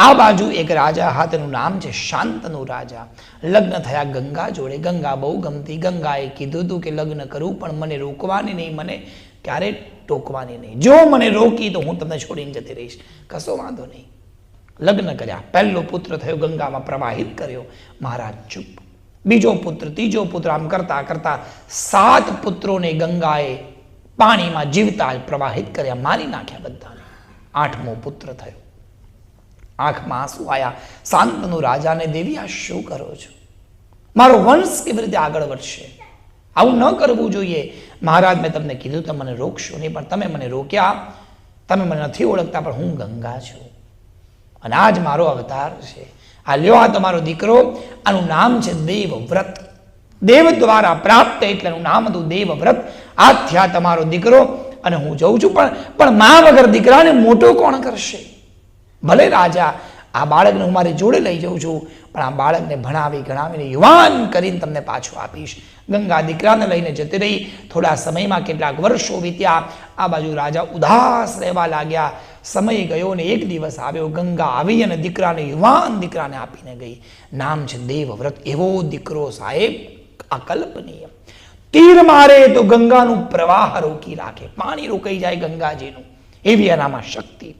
આ બાજુ એક રાજા હા, તેનું નામ છે શાંતનુ રાજા. લગ્ન થયા ગંગા જોડે. ગંગા બહુ ગમતી. ગંગાએ કીધું હતું કે લગ્ન કરું પણ મને રોકવાની નહીં, મને ક્યારે ટોકવાની નહીં. જો મને રોકી તો હું તમને છોડીને જતી રહીશ. કશો વાંધો નહીં. લગ્ન કર્યા. પહેલો પુત્ર થયો, ગંગામાં પ્રવાહિત કર્યો. મહારાજ ચૂપ. બીજો પુત્ર, ત્રીજો પુત્ર, આમ કરતા કરતા 7 પુત્રોને ગંગાએ પાણીમાં જીવતા પ્રવાહિત કર્યા, મારી નાખ્યા બધાને. 8મો પુત્ર થયો. આંખમાં આંસુ આવ્યા. શાંતનુ રાજાને, દેવી આ શું કરો છો? મારો વંશ કેવી રીતે આગળ વધશે? આવું ન કરવું જોઈએ. મહારાજ, મેં તમને કીધું તમે મને રોકશો નહીં, પણ તમે મને રોક્યા. તમે મને નથી ઓળખતા, પણ હું ગંગા છું અને આજ મારો અવતાર છે. આ લ્યો, આ તમારો દીકરો. આનું નામ છે દેવવ્રત. દેવ દ્વારા પ્રાપ્ત એટલે એનું નામ હતું દેવવ્રત. આ થયા તમારો દીકરો અને હું જઉં છું. પણ મા વગર દીકરાને મોટો કોણ કરશે? ભલે રાજા, આ બાળકને હું મારી જોડે લઈ જાઉં છું, પણ આ બાળકને ભણાવી ગણાવીને યુવાન કરીને તમને પાછું આપીશ. ગંગા દીકરાને લઈને જતી રહી. થોડા સમયમાં કેટલાક વર્ષો વીત્યા. આ બાજુ રાજા ઉદાસ રહેવા લાગ્યા. સમય ગયો ને એક દિવસ આવ્યો. ગંગા આવી અને દીકરાને, યુવાન દીકરાને આપીને ગઈ. નામ છે દેવવ્રત. એવો દીકરો સાહેબ, અકલ્પનીય. તીર મારે તો ગંગાનું પ્રવાહ રોકી રાખે. પાણી રોકાઈ જાય ગંગાજીનું, એવી એનામાં શક્તિ.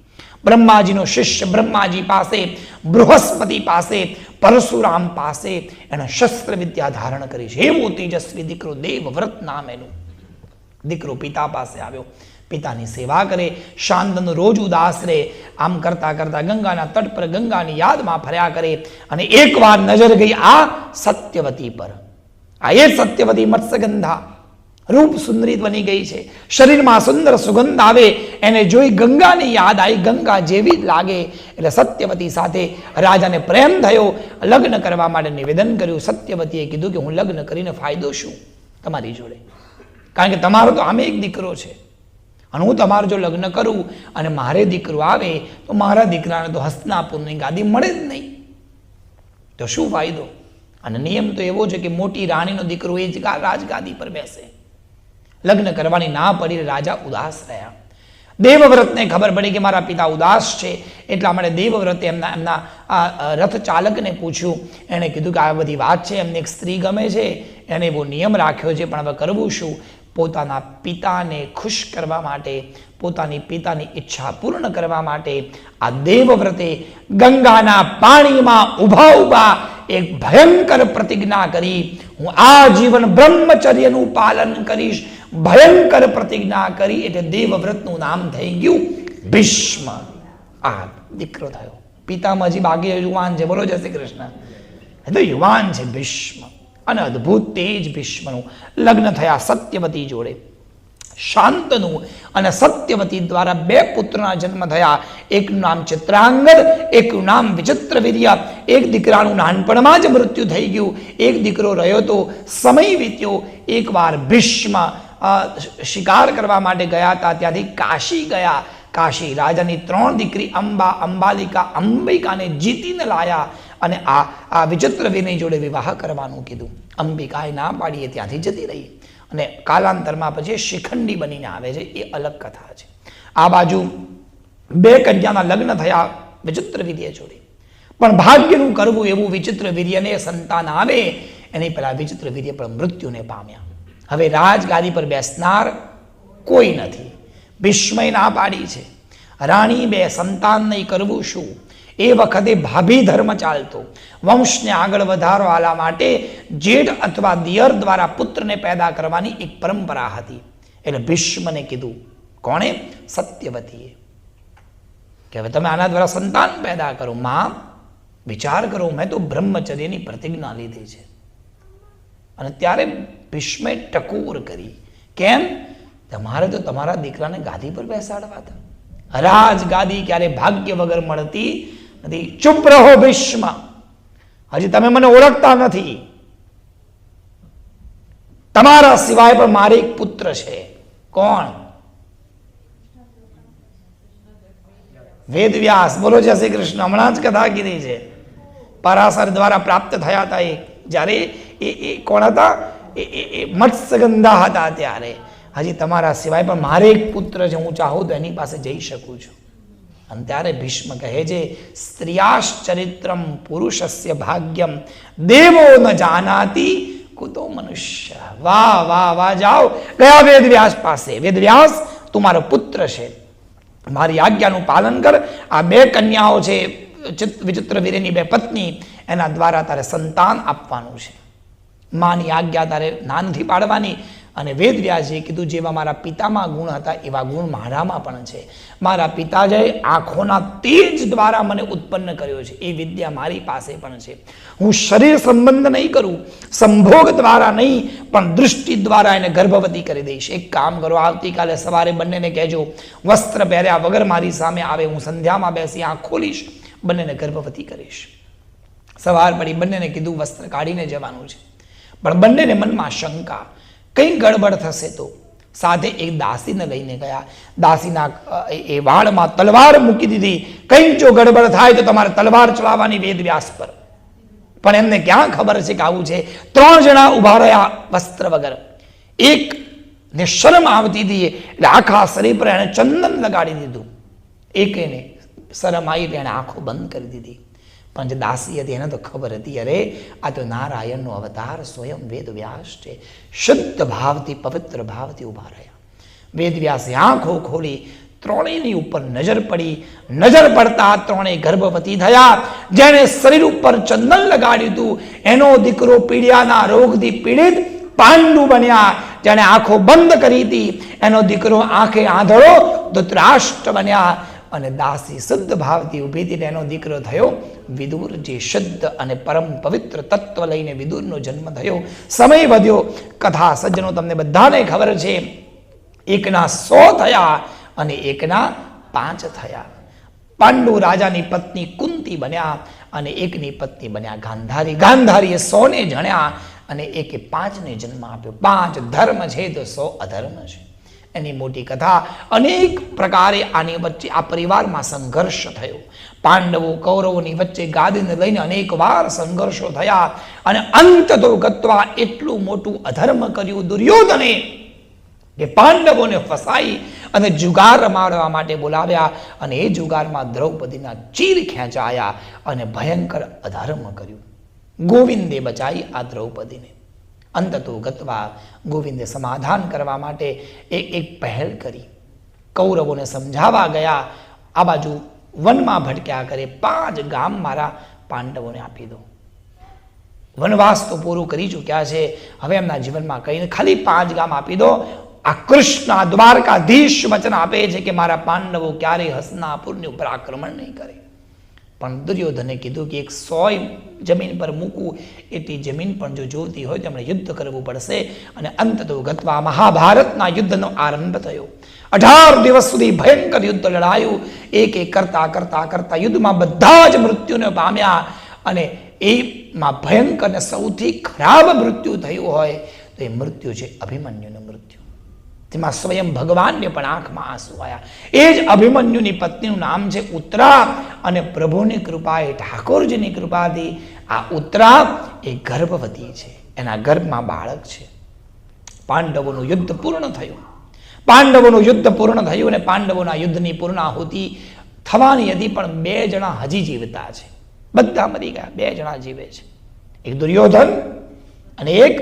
બ્રહ્માજીનો શિષ્ય બ્રહ્માજી પાસે, બૃહસ્પતિ પાસે, પરશુરામ પાસે એણે શસ્ત્ર વિદ્યા ધારણ કરી છે. એવો તેજસ્વી દીકરો, દેવવ્રત નામ એનું. દીકરો પિતા પાસે આવ્યો. પિતાની સેવા કરે. શાંતનુ રોજ ઉદાસ રહે. આમ કરતા કરતા ગંગાના તટ પર ગંગાની યાદમાં ફર્યા કરે. અને એકવાર નજર ગઈ આ સત્યવતી પર. આ એ સત્યવતી મત્સ્યગંધા, રૂપ સુંદરી બની ગઈ છે. શરીરમાં સુંદર સુગંધ આવે. એને જોઈ ગંગાની યાદ આવી. ગંગા જેવી જ લાગે. એટલે સત્યવતી સાથે રાજાને પ્રેમ થયો. લગ્ન કરવા માટે નિવેદન કર્યું. સત્યવતીએ કીધું કે હું લગ્ન કરીને ફાયદો શું તમારી જોડે? કારણ કે તમારો તો આમે એક દીકરો છે અને હું તમારું જો લગ્ન કરું અને મારે દીકરો આવે તો મારા દીકરાને તો હસ્તિનાપુરની ગાદી મળે જ નહીં, તો શું ફાયદો? અને નિયમ તો એવો છે કે મોટી રાણીનો દીકરો એ જ રાજગાદી પર બેસે. લગ્ન કરવાની ના પડી. રાજા ઉદાસ રહ્યા. દેવવ્રતને ખબર પડી કે મારા પિતા ઉદાસ છે. એટલા માટે દેવવ્રતે એમના રથ ચાલકને પૂછ્યું. એણે કીધું કે આ બધી વાત છે, એમને એક સ્ત્રી ગમે છે, એને એવો નિયમ રાખ્યો છે, પણ હવે કરવું શું? પોતાના પિતાને ખુશ કરવા માટે, પોતાની પિતાની ઈચ્છા પૂર્ણ કરવા માટે આ દેવવ્રતે ગંગાના પાણીમાં ઊભા ઊભા એક ભયંકર પ્રતિજ્ઞા કરી. હું આજીવન બ્રહ્મચર્યનું પાલન કરીશ. ભયંકર પ્રતિજ્ઞા કરી. એટલે દેવવ્રતનું નામ થઈ ગયું ભીષ્મ. આ દીકરો થયો. પિતામાં હજી બાકી યુવાન છે. બોલો જય શ્રી કૃષ્ણ. એ તો યુવાન છે ભીષ્મ. અને અદ્ભુત તેજ ભીષ્મનું. લગ્ન થયા સત્યવતી જોડે. શાંતનુ અને સત્યવતી દ્વારા 2 પુત્રના જન્મ થયા. એકનું નામ ચિત્રાંગદ, એકનું નામ વિચિત્રવીર્ય. એક દીકરાનું નાનપણમાં જ મૃત્યુ થઈ ગયું. એક દીકરો રહ્યો તો સમય વીત્યો. એકવાર ભીષ્મ શિકાર કરવા માટે ગયા હતા. ત્યાંથી કાશી ગયા. કાશી રાજાની 3 દીકરી અંબા, અંબાલિકા, અંબિકાને જીતીને લાયા અને આ વિચિત્રવીરની જોડે વિવાહ કરવાનું કીધું. અંબિકાએ ના પાડીએ ત્યાંથી જતી રહી અને કાલાંતરમાં પછી શિખંડી બનીને આવે છે. એ અલગ કથા છે. આ બાજુ 2 કન્યાના લગ્ન થયા વિચિત્રવીર્ય જોડે. પણ ભાગ્યનું કરવું એવું, વિચિત્રવીર્યને સંતાન આવે એની પહેલા વિચિત્રવીર્ય પણ મૃત્યુને પામ્યા. હવે રાજગાદી પર બેસનાર કોઈ નથી. ભીષ્મએ ના પાડી છે. રાણી 2 સંતાન નહીં, કરવું શું? એ વખતે ભાભી ધર્મ ચાલતો. વંશને આગળ વધારવા માટે જેઠ અથવા દિયર દ્વારા પુત્રને પેદા કરવાની એક પરંપરા હતી. એટલે ભીષ્મને કીધું. કોણે? સત્યવતીએ. કે હવે તમે આના દ્વારા સંતાન પેદા કરો. માં, વિચાર કરો, મેં તો બ્રહ્મચર્યની પ્રતિજ્ઞા લીધી છે. અને ત્યારે ભીષ્મે ટકોર કરી. કેમ? તમારે તો તમારા દીકરાને ગાદી પર બેસાડવા હતા. રાજગાદી ક્યારે ભાગ્ય વગર મળતી નથી. ચૂપ રહો ભીષ્મ. હજી તમે મને ઓળખતા નથી. તમારા સિવાય પણ મારે એક પુત્ર છે. કોણ? વેદવ્યાસ. બોલો જય શ્રી કૃષ્ણ. હમણાં જ કથા કીધી છે. પરાશર દ્વારા પ્રાપ્ત થયા હતા. જ્યારે એ કોણ હતા? એ મત્સ્યગંધા હતા. ત્યારે હજી તમારા સિવાય પણ મારે એક પુત્ર છે. હું ચાહું તો એની પાસે જઈ શકું છું. અને ત્યારે ભીષ્મ કહે છે સ્ત્રિયાશ્ચરિત્રમ પુરુષસ્ય ભાગ્યમ દેવો ન જાનાતી કુતો મનુષ્ય. વાહ વાહ વાહ, જાઓ ગયા વેદવ્યાસ પાસે. વેદવ્યાસ તું મારો પુત્ર છે, મારી આજ્ઞાનું પાલન કર. આ બે કન્યાઓ છે વિચિત્ર વીરની બે પત્ની, એના દ્વારા તારે સંતાન આપવાનું છે. માની આજ્ઞા તારે ના નથી પાડવાની. અને વેદવ્યાસજીએ કીધું જેવા મારા પિતામાં ગુણ હતા એવા ગુણ મારામાં પણ છે. મારા પિતાજીએ આંખોના તેજ દ્વારા મને ઉત્પન્ન કર્યો છે, એ વિદ્યા મારી પાસે પણ છે. હું શરીર સંબંધ નહીં કરું, સંભોગ દ્વારા નહીં, પણ દૃષ્ટિ દ્વારા એને ગર્ભવતી કરી દઈશ. એક કામ કરો, આવતીકાલે સવારે બંનેને કહેજો વસ્ત્ર પહેર્યા વગર મારી સામે આવે, હું સંધ્યામાં બેસી આંખ ખોલીશ, બંનેને ગર્ભવતી કરીશ. સવાર પડી બંનેને કીધું વસ્ત્ર કાઢીને જવાનું છે. પણ બંનેને મનમાં શંકા, કંઈ ગડબડ થશે તો. સાથે એક દાસીને લઈને ગયા. દાસીના એ વાળમાં તલવાર મૂકી દીધી. કંઈ જો ગડબડ થાય તો તમારે તલવાર ચલાવવાની વેદવ્યાસ પર. પણ એમને ક્યાં ખબર છે કે આવું છે. 3 જણા ઉભા રહ્યા વસ્ત્ર વગર. એક ને શરમ આવતી હતી એટલે આખા શરીર પર એને ચંદન લગાડી દીધું. એકને શરમ આવી એટલે એને આંખો બંધ કરી દીધી. પણ જે દાસી હતી એને તો ખબર હતી, અરે આ તો નારાયણનો અવતાર સ્વયં વેદવ્યાસ છે. શુદ્ધ ભાવથી પવિત્ર ભાવથી ઉભા રહ્યા. વેદવ્યાસે આંખો ખોલી, ત્રણેયની ઉપર નજર પડી. નજર પડતા ત્રણેય ગર્ભવતી થયા. જેણે શરીર ઉપર ચંદન લગાડ્યું હતું એનો દીકરો પીડિયાના રોગથી પીડિત પાંડુ બન્યા. જેણે આંખો બંધ કરી હતી એનો દીકરો આંખે આંધળો ધૃતરાષ્ટ્ર બન્યા. અને દાસી શુદ્ધ ભાવથી ઊભી હતી એનો દીકરો થયો વિદુર, જે શુદ્ધ અને પરમ પવિત્ર તત્વ લઈને વિદુરનો જન્મ થયો. સમય વધ્યો. કથા સજ્જનો તમને બધાને ખબર છે, એકના 100 થયા અને એકના 5 થયા. પાંડુ રાજાની પત્ની કુંતી બન્યા અને એકની પત્ની બન્યા ગાંધારી. ગાંધારીએ 100ને જણ્યા અને એકે 5ને જન્મ આપ્યો. 5 ધર્મ છે તો 100 અધર્મ છે. એની મોટી કથા. અનેક પ્રકારે આની વચ્ચે આ પરિવારમાં સંઘર્ષ થયો. પાંડવો કૌરવોની વચ્ચે ગાદીને લઈને અનેક વાર સંઘર્ષો થયા અને અંત તો ગત્વા એટલું મોટું અધર્મ કર્યું દુર્યોધને કે પાંડવોને ફસાઈ અને જુગાર રમાડવા માટે બોલાવ્યા. અને એ જુગારમાં દ્રૌપદીના ચીર ખેંચાયા અને ભયંકર અધર્મ કર્યું. ગોવિંદે બચાવી આ દ્રૌપદીને. અંતતો ગત્વા ગોવિંદે સમાધાન કરવા માટે એક પહેલ કરી. કૌરવોને સમજાવવા ગયા, આ બાજુ વનમાં ભટક્યા કરે, 5 ગામ મારા પાંડવોને આપી દો. વનવાસ તો પૂરું કરી ચૂક્યા છે, હવે એમના જીવનમાં કહીને ખાલી 5 ગામ આપી દો. આ કૃષ્ણ દ્વારકાધીશ વચન આપે છે કે મારા પાંડવો ક્યારેય હસ્તિનાપુરની ઉપર આક્રમણ નહીં કરે. પણ દુર્યોધને કીધું કે એક 100 જમીન પર મૂકવું એટલી જમીન પણ જો જોતી હોય તો એમણે યુદ્ધ કરવું પડશે. અને અંત તો ગત્વા મહાભારતના યુદ્ધનો આરંભ થયો. 18 દિવસ સુધી ભયંકર યુદ્ધ લડાયું. એક કરતા કરતા કરતા યુદ્ધમાં બધા જ મૃત્યુને પામ્યા. અને એમાં ભયંકર ને સૌથી ખરાબ મૃત્યુ થયું હોય તો એ મૃત્યુ છે અભિમન્યુનું મૃત્યુ. તેમાં સ્વયં ભગવાનને પણ આંખમાં આંસુ આવ્યા. એ જ અભિમન્યુની પત્નીનું નામ છે ઉત્તરા. અને પ્રભુની કૃપાએ, ઠાકોરજીની કૃપાથી આ ઉત્તરા એ ગર્ભવતી છે, એના ગર્ભમાં બાળક છે. પાંડવોનું યુદ્ધ પૂર્ણ થયું. પાંડવોનું યુદ્ધ પૂર્ણ થયું અને પાંડવોના યુદ્ધની પૂર્ણાહુતિ થવાની હતી, પણ 2 જણા હજી જીવતા છે. બધા મરી ગયા, 2 જણા જીવે છે. એક દુર્યોધન અને એક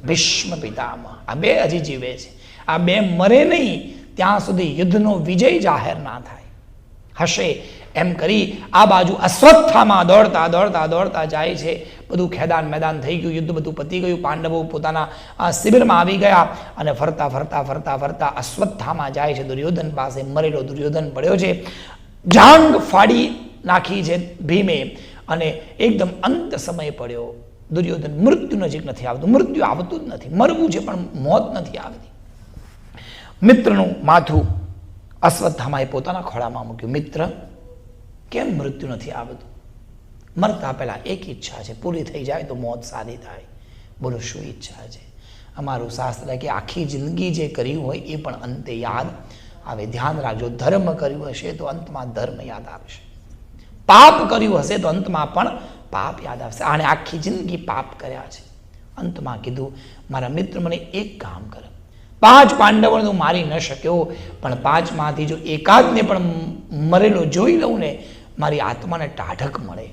ભીષ્મ પિતામહ. આ 2 હજી જીવે છે. આ 2 મરે નહીં ત્યાં સુધી યુદ્ધનો વિજય જાહેર ના થાય. હશે એમ કરી આ બાજુ અશ્વત્થામાં દોડતા દોડતા દોડતા જાય છે. બધું ખેદાન મેદાન થઈ ગયું, યુદ્ધ બધું પતી ગયું. પાંડવો પોતાના શિબિરમાં આવી ગયા અને ફરતા ફરતા ફરતા ફરતા અશ્વત્થામાં જાય છે. દુર્યોધન પાસે મરેલો દુર્યોધન પડ્યો છે. જાંગ ફાડી નાખી છે ભીમે અને એકદમ અંત સમય પડ્યો. દુર્યોધન મૃત્યુ નજીક નથી આવતું, મૃત્યુ આવતું જ નથી. મરવું છે પણ મોત નથી આવતી. મિત્રનું માથું અશ્વત્થામાએ પોતાના ખોળામાં મૂક્યું. મિત્ર, કેમ મૃત્યુ નથી આવતું? મરતા પહેલા એક ઈચ્છા છે, પૂરી થઈ જાય તો મોત સારી થાય. બોલો શું ઈચ્છા છે? અમારું શાસ્ત્ર કે આખી જિંદગી જે કર્યું હોય એ પણ અંતે યાદ આવે. ધ્યાન રાખજો, ધર્મ કર્યું હશે તો અંતમાં ધર્મ યાદ આવશે, પાપ કર્યું હશે તો અંતમાં પણ પાપ યાદ આવશે. આણે આખી જિંદગી પાપ કર્યા છે. અંતમાં કીધું મારા મિત્ર મને એક કામ કર, 5 પાંડવોને હું મારી ન શક્યો, પણ 5માંથી જો એકાદને પણ મરેલો જોઈ લઉં ને, મારી આત્માને ટાઢક મળે.